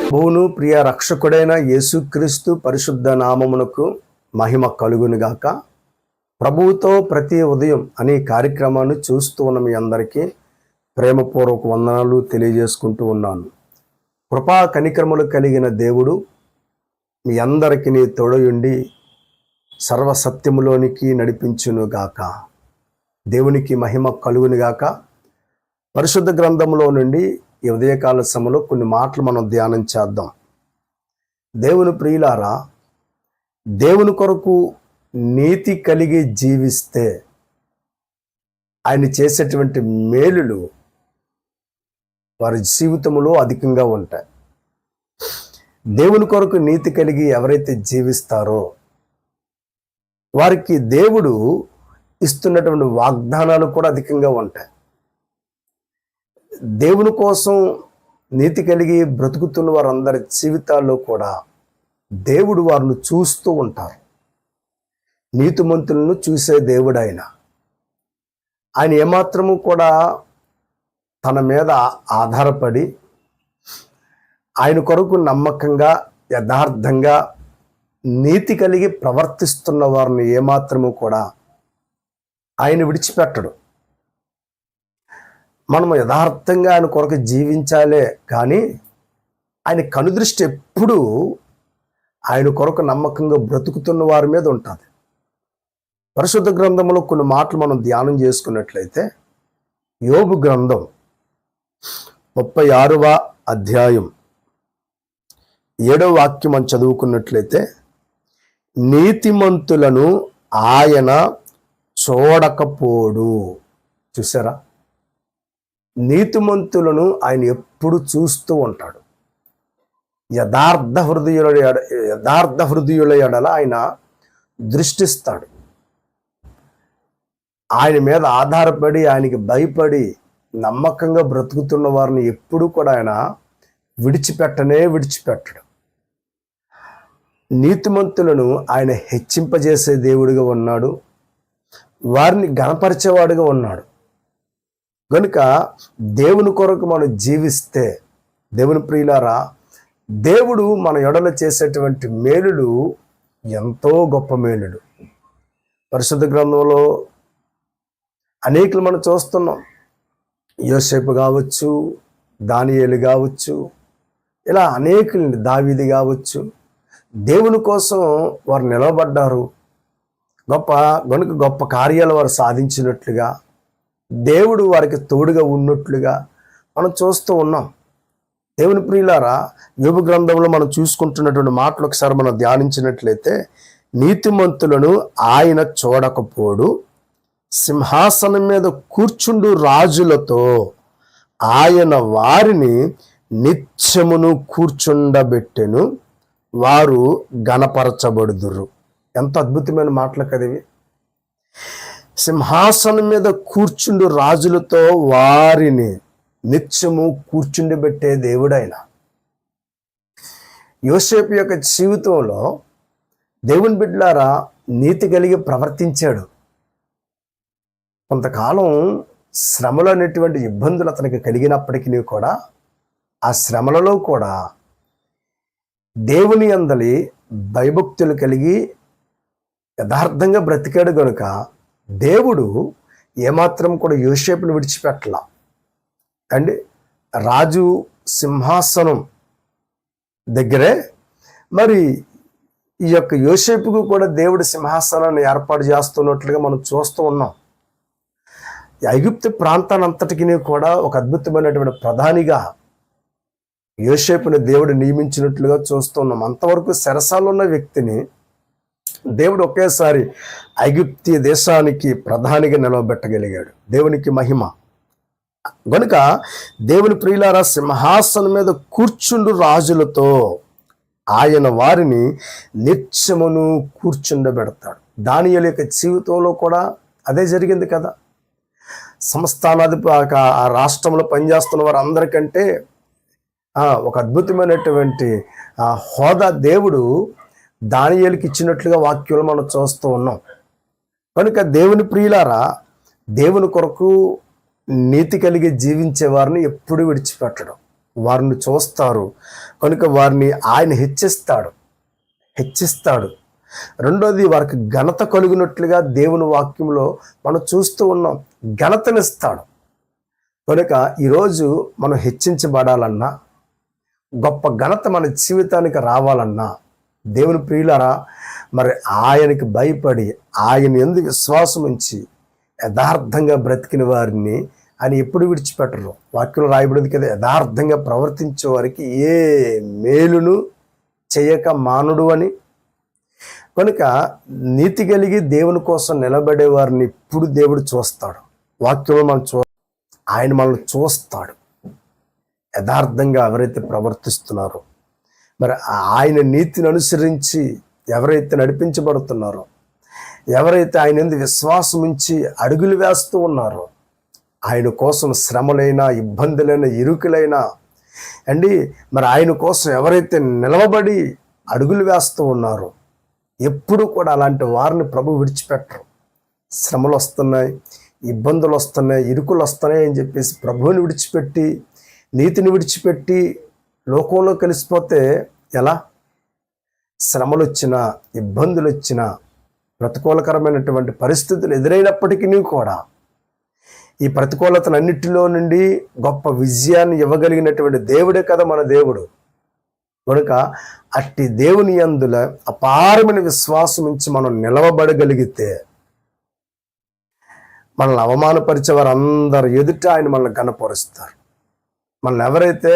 ప్రభువును ప్రియ రక్షకుడైన యేసుక్రీస్తు పరిశుద్ధ నామమునకు మహిమ కలుగునుగాక. ప్రభువుతో ప్రతి ఉదయం అనే కార్యక్రమాన్ని చూస్తూ ఉన్న మీ అందరికీ ప్రేమపూర్వక వందనాలు తెలియజేసుకుంటూ ఉన్నాను. కృపా కనికరములు కలిగిన దేవుడు మీ అందరికీ తోడయుండి సర్వసత్యములోనికి నడిపించునుగాక. దేవునికి మహిమ కలుగునుగాక. పరిశుద్ధ గ్రంథంలో నుండి ఈ ఉదయకాల సమయంలో కొన్ని మాటలు మనం ధ్యానం చేద్దాం. దేవుని ప్రియులారా, దేవుని కొరకు నీతి కలిగి జీవిస్తే ఆయన చేసేటువంటి మేలులు వారి జీవితంలో అధికంగా ఉంటాయి. దేవుని కొరకు నీతి కలిగి ఎవరైతే జీవిస్తారో వారికి దేవుడు ఇస్తున్నటువంటి వాగ్దానాలు కూడా అధికంగా ఉంటాయి. దేవుని కోసం నీతి కలిగి బ్రతుకుతున్న వారందరి జీవితాల్లో కూడా దేవుడు వారిని చూస్తూ ఉంటారు. నీతిమంతులను చూసే దేవుడు ఆయన ఏమాత్రము కూడా తన మీద ఆధారపడి ఆయన కొరకు నమ్మకంగా యథార్థంగా నీతి కలిగి ప్రవర్తిస్తున్న వారిని ఏమాత్రము కూడా ఆయన విడిచిపెట్టడు. మనము యథార్థంగా ఆయన కొరకు జీవించాలే కానీ ఆయన కనుదృష్టి ఎప్పుడూ ఆయన కొరకు నమ్మకంగా బ్రతుకుతున్న వారి మీద ఉంటుంది. పరిశుద్ధ గ్రంథంలో కొన్ని మాటలు మనం ధ్యానం చేసుకున్నట్లయితే యోబు గ్రంథం 36వ అధ్యాయం 7వ వాక్యం మనం చదువుకున్నట్లయితే, నీతిమంతులను ఆయన చూడకపోడు. చూసారా? నీతిమంతులను ఆయన ఎప్పుడు చూస్తూ ఉంటాడు. యథార్థ హృదయుల ఎడల ఆయన దృష్టిస్తాడు. ఆయన మీద ఆధారపడి ఆయనకి భయపడి నమ్మకంగా బ్రతుకుతున్న వారిని ఎప్పుడు కూడా ఆయన విడిచిపెట్టడు. నీతిమంతులను ఆయన హెచ్చింపజేసే దేవుడిగా ఉన్నాడు, వారిని గణపరిచేవాడుగా ఉన్నాడు. కనుక దేవుని కొరకు మనం జీవిస్తే, దేవుని ప్రియులారా, దేవుడు మన ఎడల చేసేటువంటి మేలులు ఎంతో గొప్ప మేలులు. పరిశుద్ధ గ్రంథంలో అనేకులు మనం చూస్తున్నాం. యోసేపు కావచ్చు, దానియేలు కావచ్చు, ఇలా అనేకులు, దావీదు కావచ్చు, దేవుని కోసం వారు నిలబడ్డారు. గొప్ప కార్యాలు వారు సాధించినట్లుగా, దేవుడు వారికి తోడుగా ఉన్నట్లుగా మనం చూస్తూ ఉన్నాం. దేవుని ప్రియులారా, యోబు గ్రంథంలో మనం చూసుకుంటున్నటువంటి మాటలు ఒకసారి మనం ధ్యానించినట్లయితే, నీతిమంతులను ఆయన చూడకపోడు, సింహాసనం మీద కూర్చుండు రాజులతో ఆయన వారిని నిత్యమును కూర్చుండబెట్టెను, వారు గణపరచబడుదురు. ఎంత అద్భుతమైన మాటలు కదివి. సింహాసనం మీద కూర్చుండు రాజులతో వారిని నిత్యము కూర్చుండబెట్టే దేవుడైన యోసేపు యొక్క జీవితంలో దేవుని బిడ్డలారా నీతి కలిగి ప్రవర్తించాడు. కొంతకాలం శ్రమలు అనేటువంటి ఇబ్బందులు అతనికి కలిగినప్పటికీ కూడా ఆ శ్రమలలో కూడా దేవుని యందలి భయభక్తులు కలిగి యథార్థంగా బ్రతికాడు. గనుక దేవుడు ఏమాత్రం కూడా యోసేపును విడిచిపెట్టలా అండి. రాజు సింహాసనం దగ్గరే మరి ఈ యొక్క యోసేపుకు కూడా దేవుడు సింహాసనాన్ని ఏర్పాటు చేస్తున్నట్లుగా మనం చూస్తూ ఉన్నాం. ఐగుప్తు ప్రాంతానంతటికి కూడా ఒక అద్భుతమైనటువంటి ప్రధానిగా యోసేపుని దేవుడు నియమించినట్లుగా చూస్తున్నాం. అంతవరకు చెరసాలలో ఉన్న వ్యక్తిని దేవుడు ఒకేసారి ఐగుప్తీ దేశానికి ప్రధానిగా నిలవబెట్టగలిగాడు. దేవునికి మహిమ. గనుక దేవుని ప్రియులారా, సింహాసనం మీద కూర్చుండు రాజులతో ఆయన వారిని నిత్యమును కూర్చుండబెడతాడు. దానియేలు యొక్క జీవితంలో కూడా అదే జరిగింది కదా. సంస్థానాధిపతి ఆ రాష్ట్రంలో పనిచేస్తున్న వారు అందరికంటే ఒక అద్భుతమైనటువంటి హోదా దేవుడు దానియేలుకి ఇచ్చినట్లుగా వాక్యంలో మనం చూస్తూ ఉన్నాం. కనుక దేవుని ప్రియులారా, దేవుని కొరకు నీతి కలిగి జీవించే వారిని ఎప్పుడు విడిచిపెట్టడం, వారిని చూస్తారు. కనుక వారిని ఆయన హెచ్చిస్తాడు. రెండోది, వారికి ఘనత కలిగినట్లుగా దేవుని వాక్యంలో మనం చూస్తూ ఉన్నాం, ఘనతనిస్తాడు. కనుక ఈరోజు మనం హెచ్చించబడాలన్నా, గొప్ప ఘనత మన జీవితానికి రావాలన్నా, దేవుని ప్రియులారా, మరి ఆయనకి భయపడి ఆయన యందు విశ్వాసం ఉంచి యథార్థంగా బ్రతికిన వారిని ఆయన ఎప్పుడు విడిచిపెట్టరు. వాక్యంలో రాయబడింది కదా, యథార్థంగా ప్రవర్తించే వారికి ఏ మేలును చేయక మానుడు అని. కనుక నీతి కలిగి దేవుని కోసం నిలబడే వారిని ఇప్పుడు దేవుడు చూస్తాడు. వాక్యంలో ఆయన మనల్ని చూస్తాడు. యథార్థంగా ఎవరైతే ప్రవర్తిస్తున్నారో, మరి ఆయన నీతిని అనుసరించి ఎవరైతే నడిపించబడుతున్నారో, ఎవరైతే ఆయన యందు విశ్వాసం ఉంచి అడుగులు వేస్తూ ఉన్నారో, ఆయన కోసం శ్రమలైనా, ఇబ్బందులైనా, ఇరుకులైనా మరి ఆయన కోసం ఎవరైతే నిలవబడి అడుగులు వేస్తూ ఉన్నారో, ఎప్పుడు కూడా అలాంటి వారిని ప్రభు విడిచిపెట్టరు. శ్రమలు వస్తున్నాయి, ఇబ్బందులు వస్తున్నాయి, ఇరుకులు వస్తున్నాయి అని చెప్పేసి ప్రభువుని విడిచిపెట్టి, నీతిని విడిచిపెట్టి లోకంలో కలిసిపోతే ఎలా? శ్రమలు వచ్చినా, ఇబ్బందులు వచ్చినా, ప్రతికూలకరమైనటువంటి పరిస్థితులు ఎదురైనప్పటికీ కూడా ఈ ప్రతికూలతలన్నిటిలో నుండి గొప్ప విజయాన్ని ఇవ్వగలిగినటువంటి దేవుడే కదా మన దేవుడు. కనుక అట్టి దేవుని యందుల అపారమైన విశ్వాసం నుంచి మనం నిలవబడగలిగితే, మనల్ని అవమానపరిచే వారందరూ ఎదుట ఆయన మనల్ని ఘనపరుస్తారు. మనల్ని ఎవరైతే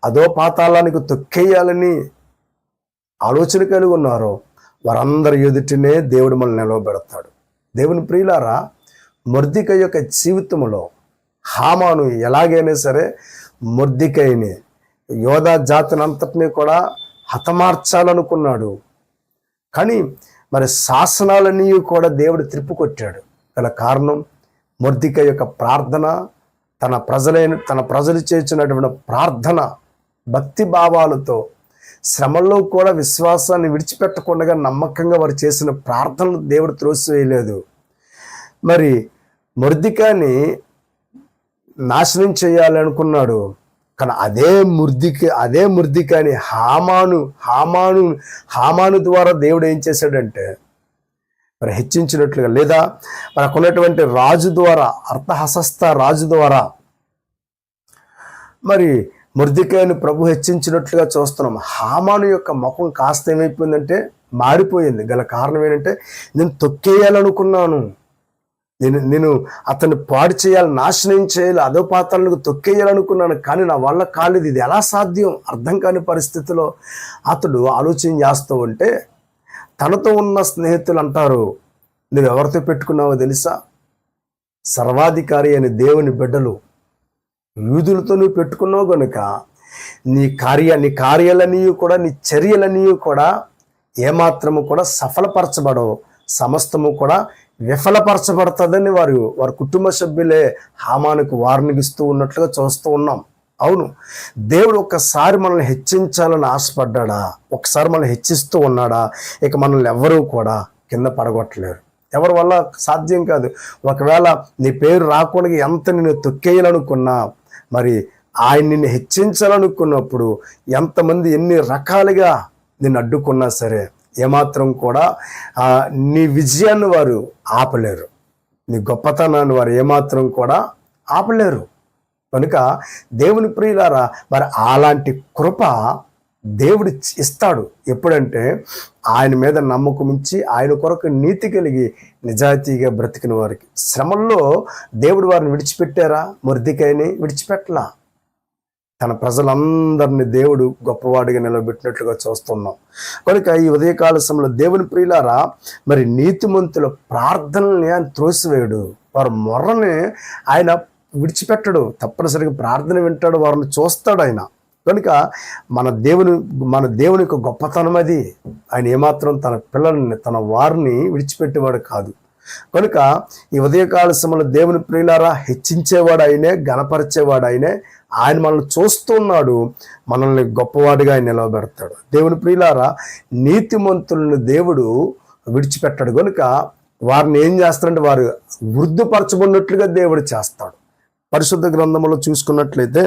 అదో పాతాళానికి తొక్కేయాలని ఆలోచన కలిగి ఉన్నారో వారందరి ఎదుటినే దేవుడు మనల్ని నిలవబెడతాడు. దేవుని ప్రియులారా, మొర్దెకై యొక్క జీవితంలో హామాను ఎలాగైనా సరే మొర్దెకైని, యోధా జాతిని అంతటినీ కూడా హతమార్చాలనుకున్నాడు. కానీ మరి శాసనాలన్నీ కూడా దేవుడు త్రిప్పుకొట్టాడు. గల కారణం మొర్దెకై యొక్క ప్రార్థన, తన ప్రజలు చేసినటువంటి ప్రార్థన, భక్తి భావాలతో శ్రమల్లో కూడా విశ్వాసాన్ని విడిచిపెట్టకుండా నమ్మకంగా వారు చేసిన ప్రార్థనలు దేవుడు త్రోసివేయలేదు. మరి మొర్దెకైని నాశనం చేయాలనుకున్నాడు. కానీ అదే మొర్దెకైని హామాను ద్వారా దేవుడు ఏం చేశాడంటే మరి హెచ్చించినట్లుగా, లేదా మనకు ఉన్నటువంటి రాజు ద్వారా, అర్థహస్త రాజు ద్వారా మరి మొర్దెకైని ప్రభు హెచ్చించినట్లుగా చూస్తున్నాం. హామాను యొక్క ముఖం కాస్త ఏమైపోయిందంటే మారిపోయింది. గల కారణం ఏంటంటే, నేను తొక్కేయాలనుకున్నాను, నేను అతన్ని పాడు చేయాలి, నాశనం చేయాలి, అదో పాత్రలకు తొక్కేయాలనుకున్నాను, కానీ నా వల్ల కాలేదు. ఇది ఎలా సాధ్యం? అర్థం కాని పరిస్థితిలో అతడు ఆలోచన చేస్తూ ఉంటే తనతో ఉన్న స్నేహితులు అంటారు, నువ్వు ఎవరితో పెట్టుకున్నావో తెలుసా? సర్వాధికారి అని దేవుని బిడ్డలు యూదులతో నువ్వు పెట్టుకున్నావు కనుక నీ కార్యాలన్నీ కూడా, నీ చర్యలన్నీ కూడా ఏమాత్రము కూడా సఫలపరచబడవు, సమస్తము కూడా విఫలపరచబడుతుందని వారి కుటుంబ సభ్యులే హామానుకు వార్నింగ్ ఇస్తూ ఉన్నట్లుగా చూస్తూ ఉన్నాం. అవును, దేవుడు ఒక్కసారి మనల్ని హెచ్చించాలని ఆశపడ్డా, ఒకసారి మనల్ని హెచ్చిస్తూ ఉన్నాడా, ఇక మనల్ని ఎవరూ కూడా కింద పడగొట్టలేరు. ఎవరి వల్ల సాధ్యం కాదు. ఒకవేళ నీ పేరు రాకుండా ఎంత నిన్ను తొక్కేయాలనుకున్నా, మరి ఆయన నిన్ను హెచ్చించాలనుకున్నప్పుడు ఎంతమంది ఎన్ని రకాలుగా నిన్ను అడ్డుకున్నా సరే ఏమాత్రం కూడా నీ విజయాన్ని వారు ఆపలేరు, నీ గొప్పతనాన్ని వారు ఏమాత్రం కూడా ఆపలేరు. కనుక దేవుని ప్రియులారా, మరి అలాంటి కృప దేవుడు ఇస్తాడు. ఎప్పుడంటే ఆయన మీద నమ్మకం ఉంచి ఆయన కొరకు నీతి కలిగి నిజాయితీగా బ్రతికిన వారికి. శ్రమల్లో దేవుడు వారిని విడిచిపెట్టారా? మొర్దెకైని విడిచిపెట్టలా. తన ప్రజలందరినీ దేవుడు గొప్పవాడిగా నిలబెట్టినట్లుగా చూస్తున్నాం. కనుక ఈ ఉదయకాల సమయంలో దేవుని ప్రియులారా, మరి నీతిమంతుల ప్రార్థనల్ని ఆయన త్రోసివేయడు, వారి మొర్రని ఆయన విడిచిపెట్టడు. తప్పనిసరిగా ప్రార్థన వింటాడు, వారిని చూస్తాడు ఆయన. కనుక మన దేవుని యొక్క గొప్పతనం అది. ఆయన ఏమాత్రం తన పిల్లల్ని, తన వారిని విడిచిపెట్టేవాడు కాదు. కనుక ఈ ఉదయకాల సమయంలో దేవుని ప్రియులారా, హెచ్చించేవాడు ఆయనే, గణపరిచేవాడు ఆయనే. ఆయన మనల్ని చూస్తున్నాడు, మనల్ని గొప్పవాడిగా ఆయన నిలవబెడతాడు. దేవుని ప్రియులారా, నీతిమంతులను దేవుడు విడిచిపెట్టాడు. కనుక వారిని ఏం చేస్తాడంటే వారు వృద్ధిపరచబడినట్లుగా దేవుడు చేస్తాడు. పరిశుద్ధ గ్రంథంలో చూసుకున్నట్లయితే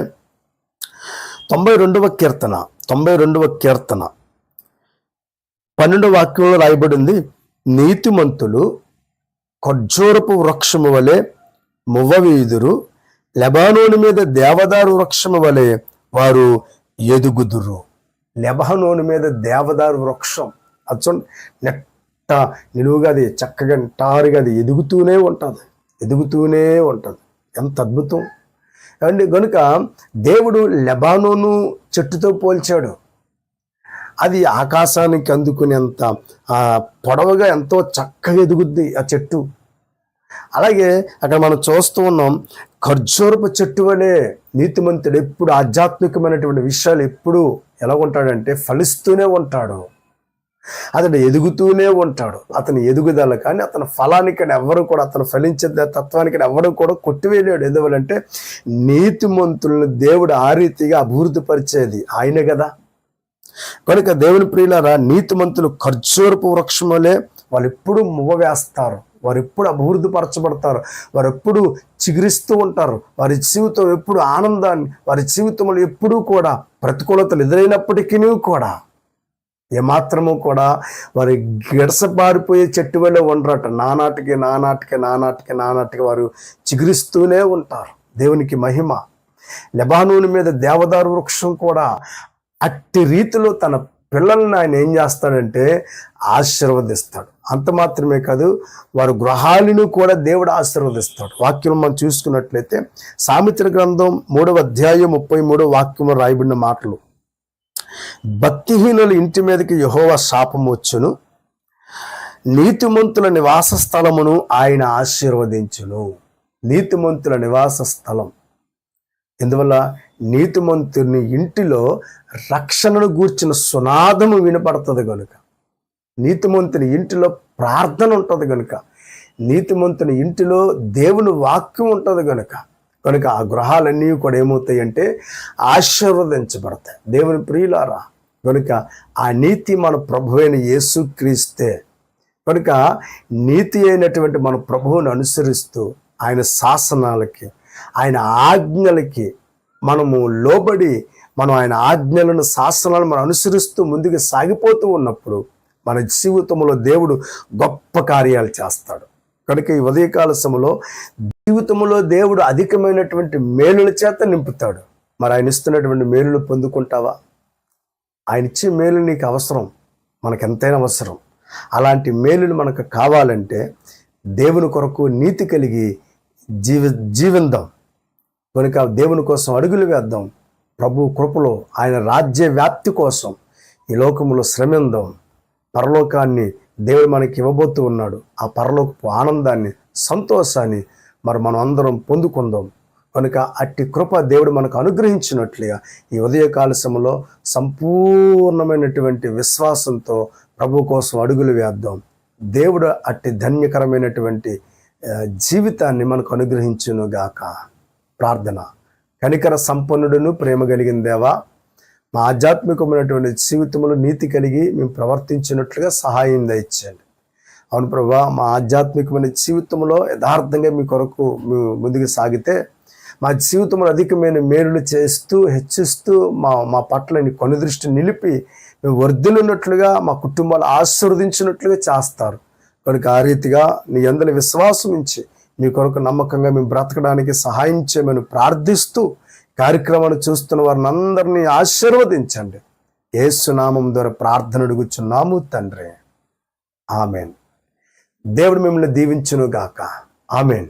92వ కీర్తన 12వ వాక్యంలో రాయబడింది, నీతిమంతులు ఖర్జూరపు వృక్షము వలె మువ్వవీయుదురు, లెబానోను మీద దేవదారు వృక్షము వలె వారు ఎదుగుదురు. లెబానోను మీద దేవదారు వృక్షం అది చూడండి, నెట్ట నిలువుగా అది చక్కగా నిటారుగా అది ఎదుగుతూనే ఉంటుంది. ఎంత అద్భుతం అండి. కనుక దేవుడు లెబానోను చెట్టుతో పోల్చాడు. అది ఆకాశానికి అందుకునేంత పొడవుగా ఎంతో చక్కగా ఎదుగుద్ది ఆ చెట్టు. అలాగే అక్కడ మనం చూస్తూ ఉన్నాం, ఖర్జూరపు చెట్టు వలె నీతిమంతుడు ఎప్పుడు ఆధ్యాత్మికమైనటువంటి విషయాలు ఎప్పుడు ఎలా ఉంటాడంటే ఫలిస్తూనే ఉంటాడు, అతడు ఎదుగుతూనే ఉంటాడు. అతని ఎదుగుదల కానీ అతని ఫలానికి ఎవరు కూడా, అతను ఫలించే తత్వానికి ఎవరు కూడా కొట్టివేయలేడు. ఎందువలంటే నీతిమంతులను దేవుడు ఆ రీతిగా అభివృద్ధి పరిచేది ఆయనే కదా. కనుక దేవుని ప్రియులారా, నీతిమంతులు ఖర్జూరపు వృక్షం వలె వాళ్ళు ఎప్పుడు మువ్వ వేస్తారు, వారు ఎప్పుడు అభివృద్ధి పరచబడతారు, వారు ఎప్పుడు చిగురిస్తూ ఉంటారు. వారి జీవితం ఎప్పుడు ఆనందాన్ని, వారి జీవితంలో ఎప్పుడూ కూడా ప్రతికూలతలు ఎదురైనప్పటికీ కూడా ఏమాత్రము కూడా వారి గిడసబారిపోయే చెట్టు వల్ల ఉండరట. నానాటికి వారు చిగురిస్తూనే ఉంటారు. దేవునికి మహిమ. లెబానోను మీద దేవదారు వృక్షం కూడా అట్టి రీతిలో తన పిల్లల్ని ఆయన ఏం చేస్తాడంటే ఆశీర్వదిస్తాడు. అంత మాత్రమే కాదు, వారి గృహాలను కూడా దేవుడు ఆశీర్వదిస్తాడు. వాక్యం మనం చూసుకున్నట్లయితే సామెతల గ్రంథం 3వ అధ్యాయం 33వ వాక్యంలో రాయబడిన మాటలు, భక్తిహీనుల ఇంటి మీదకి యెహోవా శాపము వచ్చును, నీతిమంతుల నివాస స్థలమును ఆయన ఆశీర్వదించును. నీతిమంతుల నివాస స్థలం, ఎందువల్ల నీతిమంతుని ఇంటిలో రక్షణను గూర్చిన సునాదము వినపడుతుంది కనుక, నీతిమంతుని ఇంటిలో ప్రార్థన ఉంటుంది కనుక, నీతిమంతుని ఇంటిలో దేవుని వాక్యం ఉంటుంది కనుక ఆ గృహాలన్నీ కూడా ఏమవుతాయి అంటే ఆశీర్వదించబడతాయి. దేవుని ప్రియులారా, కనుక ఆ నీతి మన ప్రభువైన యేసుక్రీస్తే. కనుక నీతి అయినటువంటి మన ప్రభువుని అనుసరిస్తూ ఆయన శాసనాలకి, ఆయన ఆజ్ఞలకి మనము లోబడి, మనం ఆయన ఆజ్ఞలను, శాసనాలను మనం అనుసరిస్తూ ముందుకు సాగిపోతూ ఉన్నప్పుడు మన జీవితంలో దేవుడు గొప్ప కార్యాలు చేస్తాడు. కనుక ఈ ఉదయకాల సమయంలో జీవితంలో దేవుడు అధికమైనటువంటి మేలుల చేత నింపుతాడు. మరి ఆయన ఇస్తున్నటువంటి మేలులు పొందుకుంటావా? ఆయన ఇచ్చే మేలు నీకు అవసరం, మనకెంతైనా అవసరం. అలాంటి మేలులు మనకు కావాలంటే దేవుని కొరకు నీతి కలిగి జీవిందాం. కనుక దేవుని కోసం అడుగులు వేద్దాం. ప్రభు కృపలో ఆయన రాజ్య వ్యాప్తి కోసం ఈ లోకములో శ్రమిందాం. పరలోకాన్ని దేవుడు మనకి ఇవ్వబోతూ ఉన్నాడు. ఆ పరలోకపు ఆనందాన్ని, సంతోషాన్ని మరి మనం అందరం పొందుకుందాం. కనుక అట్టి కృప దేవుడు మనకు అనుగ్రహించినట్లుగా ఈ ఉదయకాల సమయంలో సంపూర్ణమైనటువంటి విశ్వాసంతో ప్రభు కోసం అడుగులు వేద్దాం. దేవుడు అట్టి ధన్యకరమైనటువంటి జీవితాన్ని మనకు అనుగ్రహించునుగాక. ప్రార్థన. కనికర సంపన్నుడును ప్రేమ కలిగిన దేవా, మా ఆధ్యాత్మికమైనటువంటి జీవితంలో నీతి కలిగి మేము ప్రవర్తించినట్లుగా సహాయం దయచేయండి. అవును ప్రభా, మా ఆధ్యాత్మికమైన జీవితంలో యథార్థంగా మీ కొరకు ముందుకు సాగితే మా జీవితంలో అధికమైన మేలులు చేస్తూ హెచ్చిస్తూ మా పట్ల నీ కనుదృష్టి నిలిపి మేము వర్ధిల్లున్నట్లుగా, మా కుటుంబాలు ఆశీర్వదించినట్లుగా చేస్తారు. కనుక ఆ రీతిగా నీ యందలి విశ్వాసం ఇచ్చి మీ కొరకు నమ్మకంగా మేము బ్రతకడానికి సహాయం చేయమని ప్రార్థిస్తూ కార్యక్రమాన్ని చూస్తున్న వారిని అందరినీ ఆశీర్వదించండి. యేసు నామం ద్వారా ప్రార్థన అడుగుచున్నాము తండ్రి. ఆమెన్. దేవుడు మిమ్మల్ని దీవించును గాక. ఆమెన్.